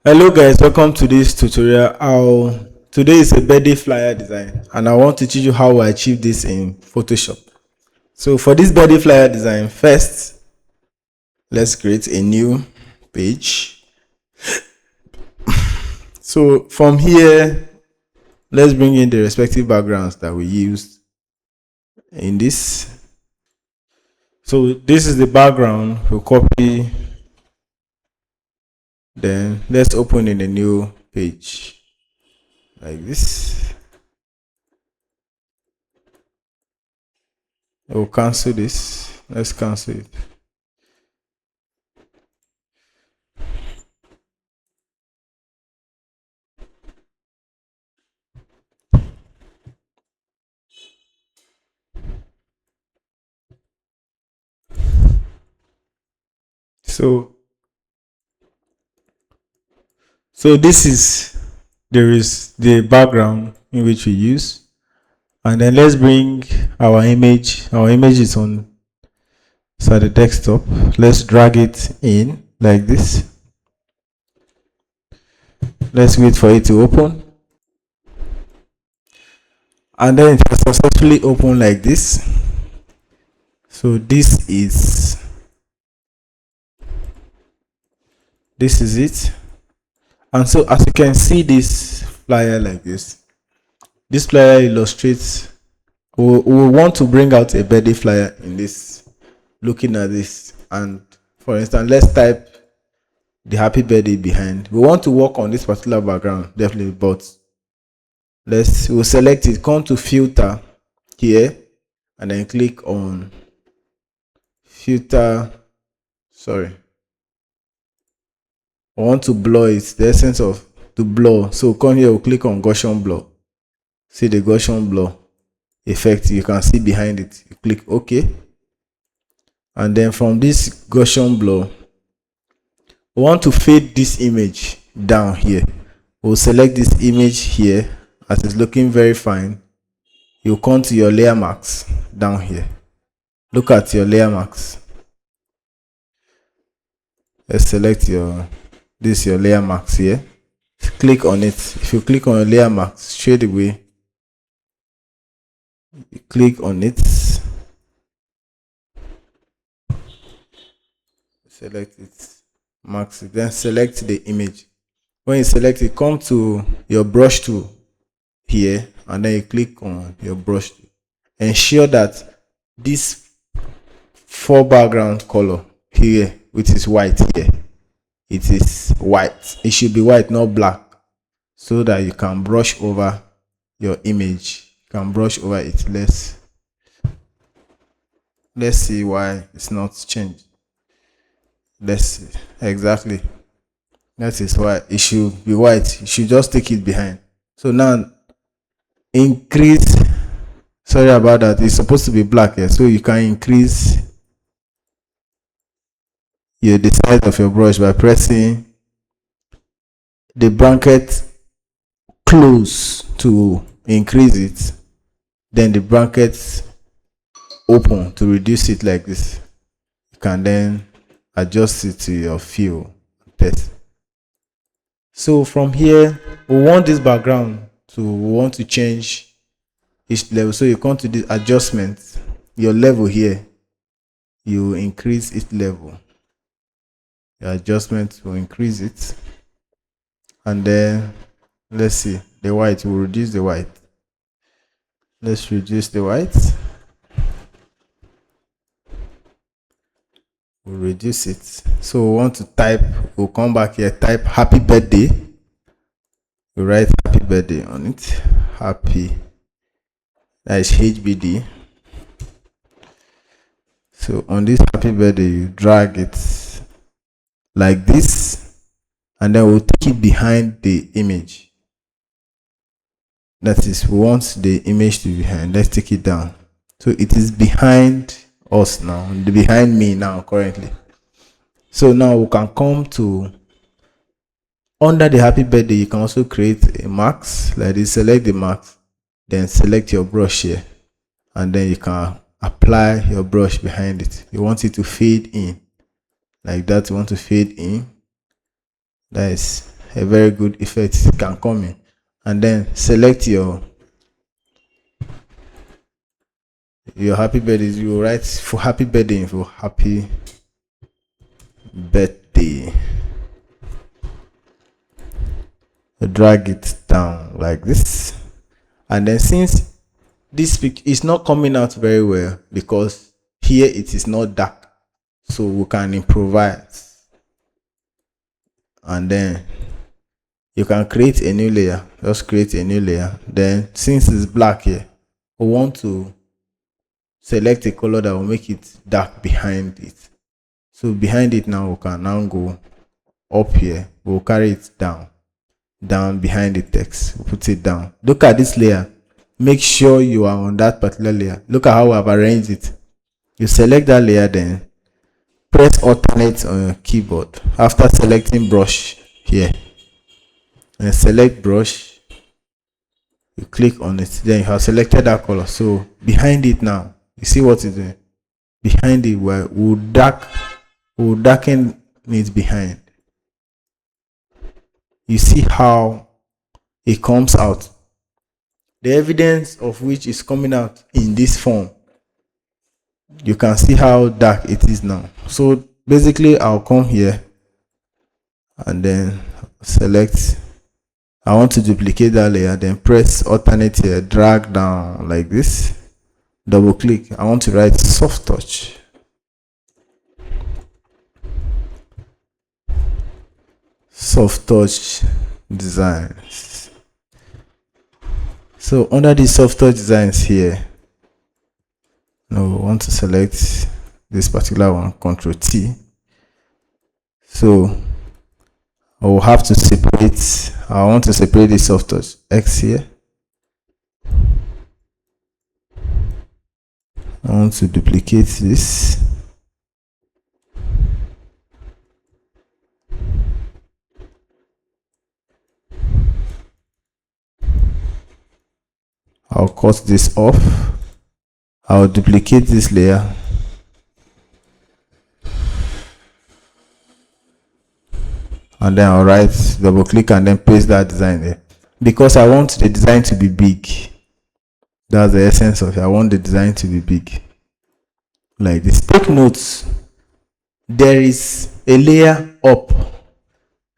Hello guys, welcome to this tutorial. Today is a birthday flyer design and I want to teach you how I achieve this in Photoshop. So for this birthday flyer design, first let's create a new page. So from here, let's bring in the respective backgrounds that we used in this. So this is the background. We'll copy, then let's open in a new page like this. We'll cancel this. Let's cancel it. So this is the background in which we use, and then let's bring our image. Our image is on the desktop. Let's drag it in like this. Let's wait for it to open, and then it has successfully opened like this. So this is it. And so as you can see this flyer like this flyer illustrates, we want to bring out a birthday flyer in this, looking at this. And for instance, let's type the happy birthday behind. We want to work on this particular background definitely, but we'll select it, come to filter here, and then click on filter. I want to blur it, the essence of to blur. So come here, we'll click on Gaussian blur. See the Gaussian blur effect, you can see behind it. You click OK, and then from this Gaussian blur, we want to fade this image down here. We'll select this image here as it's looking very fine. You come to your layer marks down here. Look at your layer marks. Let's select your layer marks here. Click on it. If you click on your layer marks straight away, you click on it, select it, marks it, then select the image. When you select it, come to your brush tool here, and then you click on your brush tool. Ensure that this foreground color here, which is white here, it is white. It should be white, not black, so that you can brush over your image. You can brush over it. Let's see why it's not changed. Let's see. Exactly, that is why it should be white. You should just take it behind. So now increase, sorry about that, it's supposed to be black here, so you can increase the size of your brush by pressing the bracket close to increase it, then the bracket open to reduce it like this. You can then adjust it to your feel test. So from here, we want this background we want to change each level. So you come to this adjustment, your level here, you increase its level. Your adjustment will increase it, and then let's see, the white will reduce the white. Let's reduce the white. We'll reduce it. So we want to type, we'll come back here, type happy birthday. We write happy birthday on it. Happy, that is HBD. So on this happy birthday, you drag it like this, and then we'll take it behind the image. That is, we want the image to be behind. Let's take it down. So it is behind us now, behind me now currently. So now we can come to under the happy birthday. You can also create a mask like this. Select the mask, then select your brush here, and then you can apply your brush behind it. You want it to fade in like that. You want to fade in. That is a very good effect can come in. And then select your happy birthday. You write for happy birthday for happy birthday. Drag it down like this. And then since this picture is not coming out very well because here it is not dark, so we can improvise. And then you can create a new layer. Just create a new layer. Then since it's black here, we want to select a color that will make it dark behind it. So behind it now, we can now go up here. We'll carry it down behind the text. We'll put it down. Look at this layer. Make sure you are on that particular layer. Look at how I've arranged it. You select that layer, then press alternate on your keyboard after selecting brush here, and select brush. You click on it, then you have selected that color. So behind it now, you see what is doing behind it. We'll darken it behind. You see how it comes out, the evidence of which is coming out in this form. You can see how dark it is now. So basically I'll come here and then select, I want to duplicate that layer, then press alternate here, drag down like this, double click. I want to write soft touch. Soft touch designs. So under the soft touch designs here, now we want to select this particular one, Ctrl T. So I will have to separate, I want to separate the soft touch X here. I want to duplicate this. I'll cut this off. I'll duplicate this layer. And then I'll right double click and then paste that design there. Because I want the design to be big. That's the essence of it. I want the design to be big. Like this. Take notes. There is a layer up.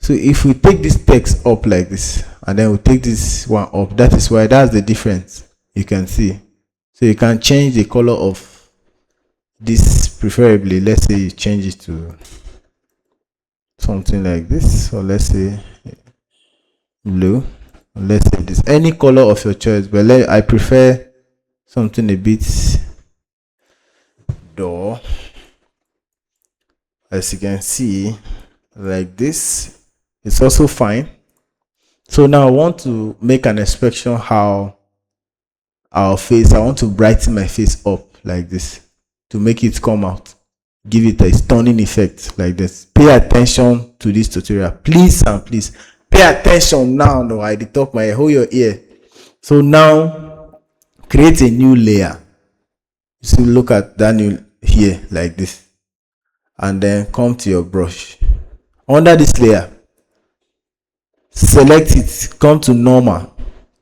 So if we take this text up like this, and then we take this one up, that is why that's the difference. You can see. So you can change the color of this, preferably. Let's say you change it to something like this, or let's say blue, let's say this, any color of your choice, but I prefer something a bit dull, as you can see, like this. It's also fine. So now I want to make an expression how our face, I want to brighten my face up like this to make it come out, give it a stunning effect like this. Pay attention to this tutorial, please, and please pay attention now. No, I did talk my ear, hold your ear. So now create a new layer. So look at that new here like this, and then come to your brush. Under this layer, select it, come to normal.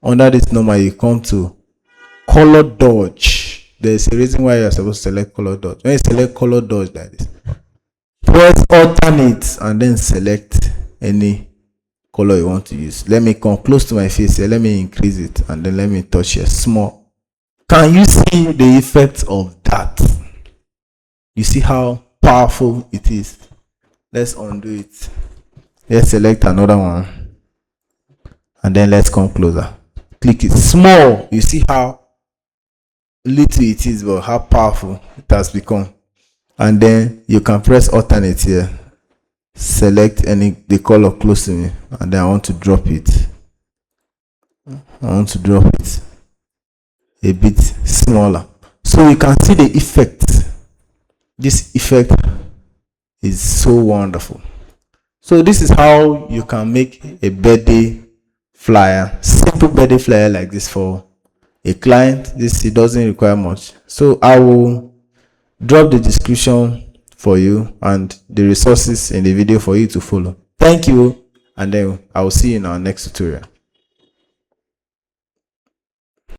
Under this normal, you come to color dodge. There's a reason why you're supposed to select color dodge. When you select color dodge like this, press alternate and then select any color you want to use. Let me come close to my face here. Let me increase it and then let me touch here small. Can you see the effect of that? You see how powerful it is? Let's undo it. Let's select another one and then let's come closer. Click it small. You see how little it is, but how powerful it has become. And then you can press alternate here, select the color close to me, and then I want to drop it. I want to drop it a bit smaller, so you can see the effect. This effect is so wonderful. So this is how you can make a birthday flyer, simple birthday flyer like this for a client. It doesn't require much. So I will drop the description for you and the resources in the video for you to follow. Thank you. and then I will see you in our next tutorial.